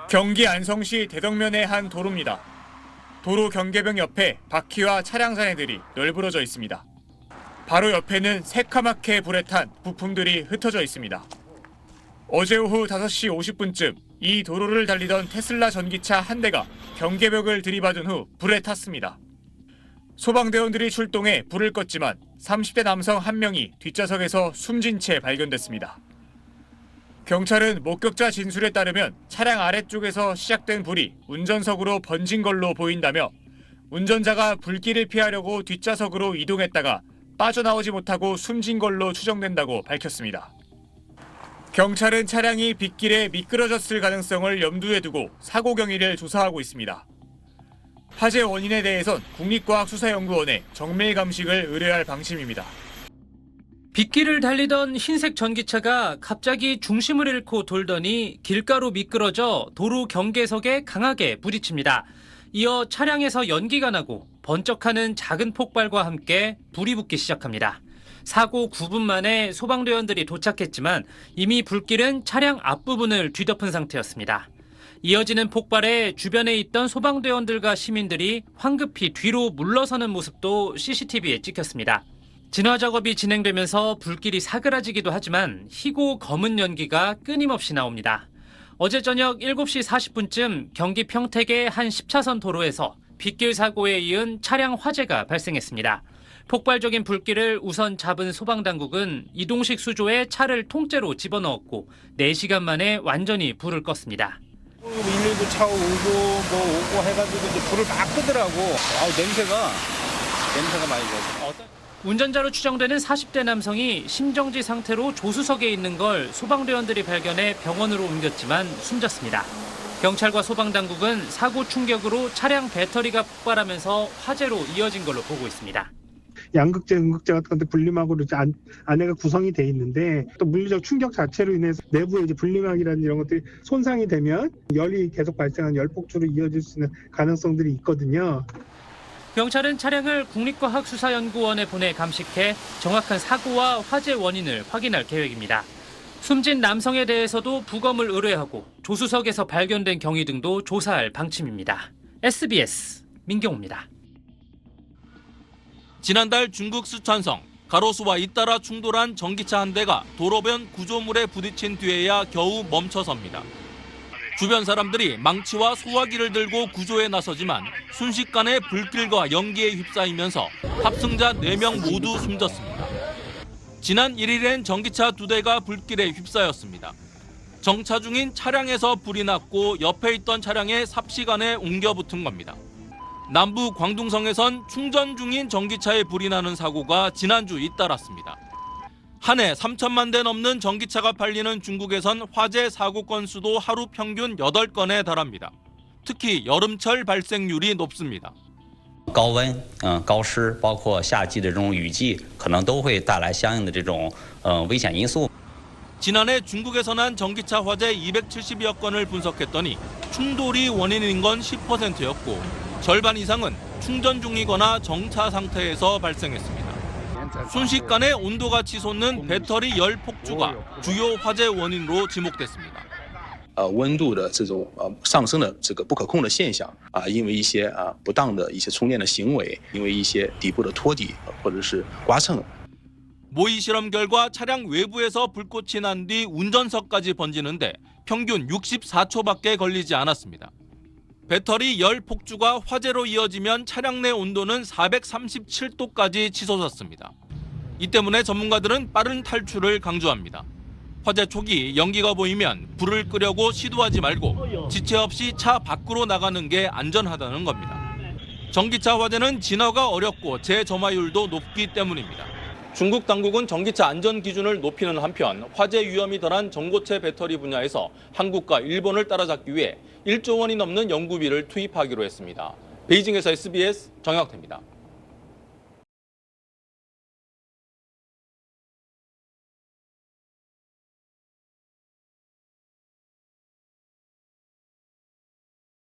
경기 안성시 대덕면의 한 도로입니다. 도로 경계병 옆에 바퀴와 차량 잔해들이 널브러져 있습니다. 바로 옆에는 새카맣게 불에 탄 부품들이 흩어져 있습니다. 어제 오후 5시 50분쯤 이 도로를 달리던 테슬라 전기차 한 대가 경계벽을 들이받은 후 불에 탔습니다. 소방대원들이 출동해 불을 껐지만 30대 남성 한 명이 뒷좌석에서 숨진 채 발견됐습니다. 경찰은 목격자 진술에 따르면 차량 아래쪽에서 시작된 불이 운전석으로 번진 걸로 보인다며 운전자가 불길을 피하려고 뒷좌석으로 이동했다가 빠져나오지 못하고 숨진 걸로 추정된다고 밝혔습니다. 경찰은 차량이 빗길에 미끄러졌을 가능성을 염두에 두고 사고 경위를 조사하고 있습니다. 화재 원인에 대해선 국립과학수사연구원에 정밀 감식을 의뢰할 방침입니다. 빗길을 달리던 흰색 전기차가 갑자기 중심을 잃고 돌더니 길가로 미끄러져 도로 경계석에 강하게 부딪힙니다. 이어 차량에서 연기가 나고 번쩍하는 작은 폭발과 함께 불이 붙기 시작합니다. 사고 9분 만에 소방대원들이 도착했지만 이미 불길은 차량 앞부분을 뒤덮은 상태였습니다. 이어지는 폭발에 주변에 있던 소방대원들과 시민들이 황급히 뒤로 물러서는 모습도 CCTV에 찍혔습니다. 진화 작업이 진행되면서 불길이 사그라지기도 하지만 희고 검은 연기가 끊임없이 나옵니다. 어제 저녁 7시 40분쯤 경기 평택의 한 10차선 도로에서 빗길 사고에 이은 차량 화재가 발생했습니다. 폭발적인 불길을 우선 잡은 소방당국은 이동식 수조에 차를 통째로 집어넣었고 4시간 만에 완전히 불을 껐습니다. 119 차 오고 해가지고 이제 불을 막 끄더라고. 냄새가 많이 나요. 운전자로 추정되는 40대 남성이 심정지 상태로 조수석에 있는 걸 소방대원들이 발견해 병원으로 옮겼지만 숨졌습니다. 경찰과 소방당국은 사고 충격으로 차량 배터리가 폭발하면서 화재로 이어진 걸로 보고 있습니다. 양극재, 음극재 같은 건데 분리막으로 이제 안에가 구성이 돼 있는데 또 물리적 충격 자체로 인해서 내부에 이제 분리막이라는 이런 것들이 손상이 되면 열이 계속 발생한 열폭주로 이어질 수 있는 가능성들이 있거든요. 경찰은 차량을 국립과학수사연구원에 보내 감식해 정확한 사고와 화재 원인을 확인할 계획입니다. 숨진 남성에 대해서도 부검을 의뢰하고 조수석에서 발견된 경위 등도 조사할 방침입니다. SBS 민경호입니다. 지난달 중국 쓰촨성 가로수와 잇따라 충돌한 전기차 한 대가 도로변 구조물에 부딪힌 뒤에야 겨우 멈춰섭니다. 주변 사람들이 망치와 소화기를 들고 구조에 나서지만 순식간에 불길과 연기에 휩싸이면서 탑승자 4명 모두 숨졌습니다. 지난 1일엔 전기차 2대가 불길에 휩싸였습니다. 정차 중인 차량에서 불이 났고 옆에 있던 차량에 삽시간에 옮겨 붙은 겁니다. 남부 광둥성에선 충전 중인 전기차에 불이 나는 사고가 지난주 잇따랐습니다. 한 해 3천만 대 넘는 전기차가 팔리는 중국에선 화재 사고 건수도 하루 평균 8건에 달합니다. 특히 여름철 발생률이 높습니다. 高温、高湿，包括夏季的这种雨季，可能都会带来相应的这种危险因素。 지난해 중국에서 난 전기차 화재 270여 건을 분석했더니 충돌이 원인인 건 10%였고 절반 이상은 충전 중이거나 정차 상태에서 발생했습니다. 순식간에 온도가 치솟는 배터리 열 폭주가 주요 화재 원인으로 지목됐습니다. 温度的这种上升的这个不可控的现象因为一些不当的一些充电的行为，因为一些底部的拖底或者是刮蹭。 모의 실험 결과 차량 외부에서 불꽃이 난 뒤 운전석까지 번지는데 평균 64초밖에 걸리지 않았습니다. 배터리 열 폭주가 화재로 이어지면 차량 내 온도는 437도까지 치솟았습니다. 이 때문에 전문가들은 빠른 탈출을 강조합니다. 화재 초기 연기가 보이면 불을 끄려고 시도하지 말고 지체 없이 차 밖으로 나가는 게 안전하다는 겁니다. 전기차 화재는 진화가 어렵고 재점화율도 높기 때문입니다. 중국 당국은 전기차 안전 기준을 높이는 한편 화재 위험이 덜한 전고체 배터리 분야에서 한국과 일본을 따라잡기 위해 1조 원이 넘는 연구비를 투입하기로 했습니다. 베이징에서 SBS 정혁태입니다.